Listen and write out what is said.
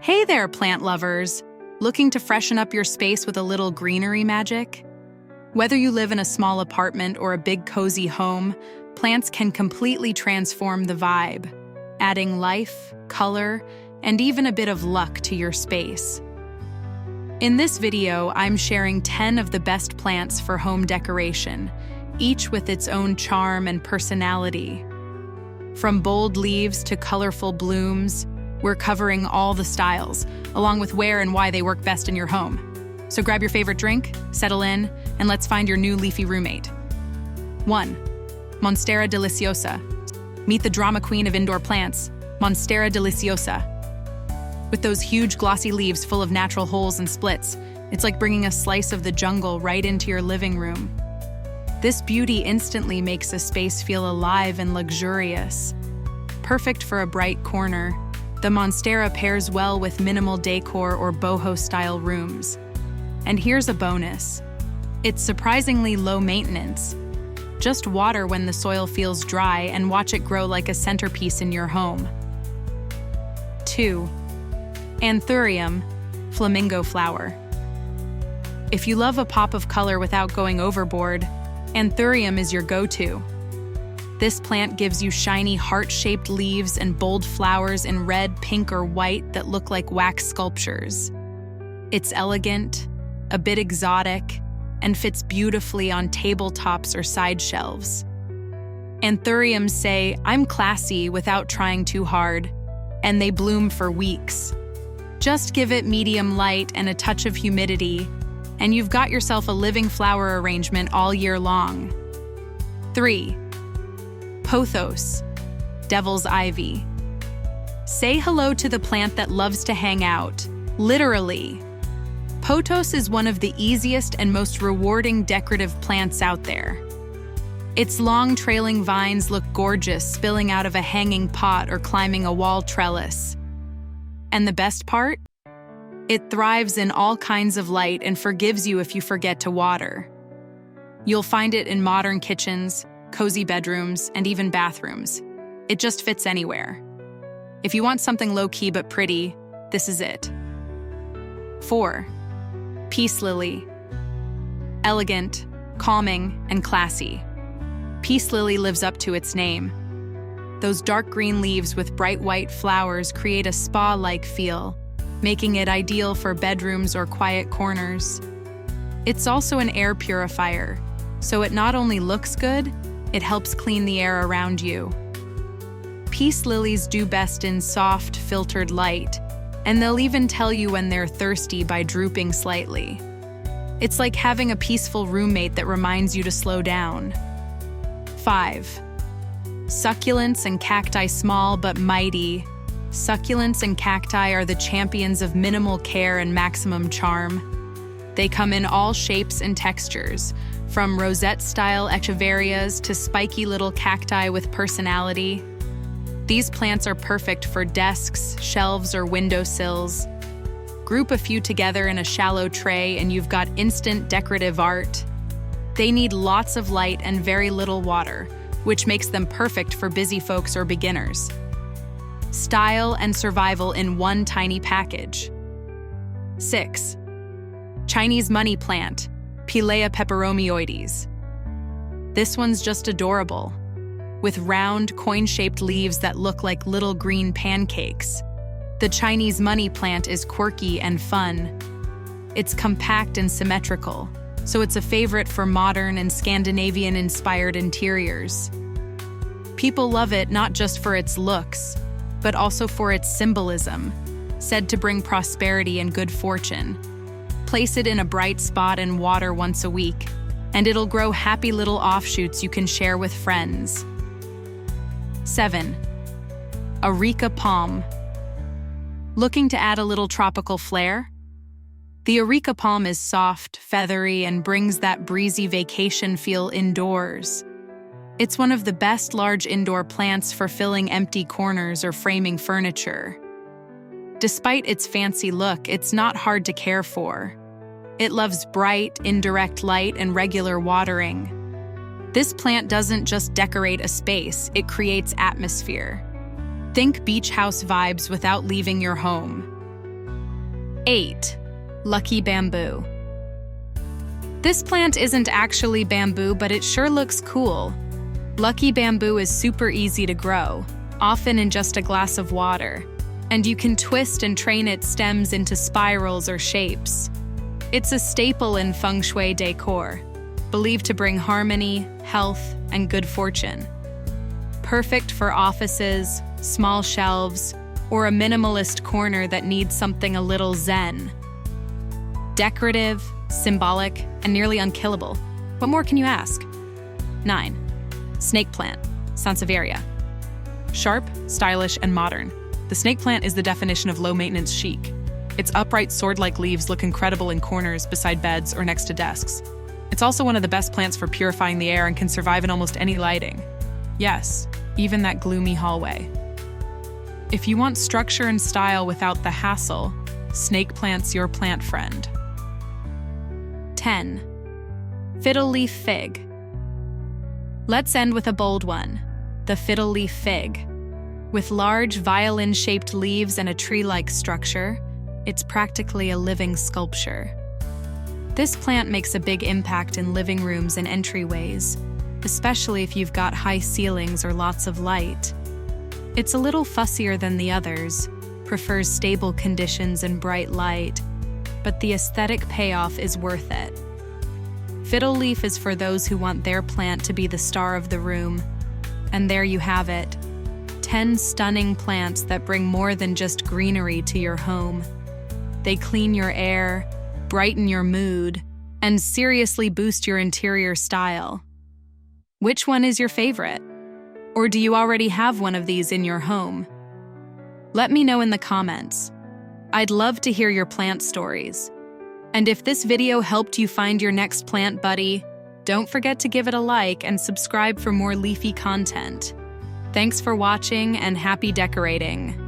Hey there, plant lovers! Looking to freshen up your space with a little greenery magic? Whether you live in a small apartment or a big cozy home, plants can completely transform the vibe, adding life, color, and even a bit of luck to your space. In this video, I'm sharing 10 of the best plants for home decoration, each with its own charm and personality. From bold leaves to colorful blooms, we're covering all the styles, along with where and why they work best in your home. So grab your favorite drink, settle in, and let's find your new leafy roommate. 1. Monstera Deliciosa. Meet the drama queen of indoor plants, Monstera Deliciosa. With those huge glossy leaves full of natural holes and splits, it's like bringing a slice of the jungle right into your living room. This beauty instantly makes a space feel alive and luxurious. Perfect for a bright corner, the Monstera pairs well with minimal decor or boho-style rooms. And here's a bonus. It's surprisingly low maintenance. Just water when the soil feels dry and watch it grow like a centerpiece in your home. 2. Anthurium, Flamingo flower. If you love a pop of color without going overboard, Anthurium is your go-to. This plant gives you shiny heart-shaped leaves and bold flowers in red, pink, or white that look like wax sculptures. It's elegant, a bit exotic, and fits beautifully on tabletops or side shelves. Anthuriums say, "I'm classy without trying too hard," and they bloom for weeks. Just give it medium light and a touch of humidity, and you've got yourself a living flower arrangement all year long. 3. Pothos Devils Ivy. Say hello to the plant that loves to hang out, literally. Pothos is one of the easiest and most rewarding decorative plants out there. Its long trailing vines look gorgeous spilling out of a hanging pot or climbing a wall trellis. And the best part? It thrives in all kinds of light and forgives you if you forget to water. You'll find it in modern kitchens, cozy bedrooms, and even bathrooms. It just fits anywhere. If you want something low-key but pretty, this is it. 4. Peace lily. Elegant, calming, and classy. Peace lily lives up to its name. Those dark green leaves with bright white flowers create a spa-like feel, making it ideal for bedrooms or quiet corners. It's also an air purifier, so it not only looks good, it helps clean the air around you. Peace lilies do best in soft, filtered light, and they'll even tell you when they're thirsty by drooping slightly. It's like having a peaceful roommate that reminds you to slow down. 5. Succulents and cacti. Small but mighty, succulents and cacti are the champions of minimal care and maximum charm. They come in all shapes and textures, from rosette-style echeverias to spiky little cacti with personality. These plants are perfect for desks, shelves, or windowsills. Group a few together in a shallow tray and you've got instant decorative art. They need lots of light and very little water, which makes them perfect for busy folks or beginners. Style and survival in one tiny package. 6. Chinese money plant, Pilea Peperomioides. This one's just adorable, with round, coin-shaped leaves that look like little green pancakes. The Chinese money plant is quirky and fun. It's compact and symmetrical, so it's a favorite for modern and Scandinavian-inspired interiors. People love it not just for its looks, but also for its symbolism, said to bring prosperity and good fortune. Place it in a bright spot and water once a week, and it'll grow happy little offshoots you can share with friends. 7. Areca Palm. Looking to add a little tropical flair? The Areca Palm is soft, feathery, and brings that breezy vacation feel indoors. It's one of the best large indoor plants for filling empty corners or framing furniture. Despite its fancy look, it's not hard to care for. It loves bright, indirect light and regular watering. This plant doesn't just decorate a space, it creates atmosphere. Think beach house vibes without leaving your home. 8. Lucky Bamboo. This plant isn't actually bamboo, but it sure looks cool. Lucky Bamboo is super easy to grow, often in just a glass of water, and you can twist and train its stems into spirals or shapes. It's a staple in feng shui decor, believed to bring harmony, health, and good fortune. Perfect for offices, small shelves, or a minimalist corner that needs something a little zen. Decorative, symbolic, and nearly unkillable. What more can you ask? 9. Snake Plant, Sansevieria. Sharp, stylish, and modern, the snake plant is the definition of low-maintenance chic. Its upright sword-like leaves look incredible in corners, beside beds, or next to desks. It's also one of the best plants for purifying the air and can survive in almost any lighting. Yes, even that gloomy hallway. If you want structure and style without the hassle, snake plant's your plant friend. 10. Fiddle Leaf Fig. Let's end with a bold one, the Fiddle Leaf Fig. With large violin-shaped leaves and a tree-like structure, it's practically a living sculpture. This plant makes a big impact in living rooms and entryways, especially if you've got high ceilings or lots of light. It's a little fussier than the others, prefers stable conditions and bright light, but the aesthetic payoff is worth it. Fiddle leaf is for those who want their plant to be the star of the room. And there you have it, 10 stunning plants that bring more than just greenery to your home. They clean your air, brighten your mood, and seriously boost your interior style. Which one is your favorite? Or do you already have one of these in your home? Let me know in the comments. I'd love to hear your plant stories. And if this video helped you find your next plant buddy, don't forget to give it a like and subscribe for more leafy content. Thanks for watching and happy decorating.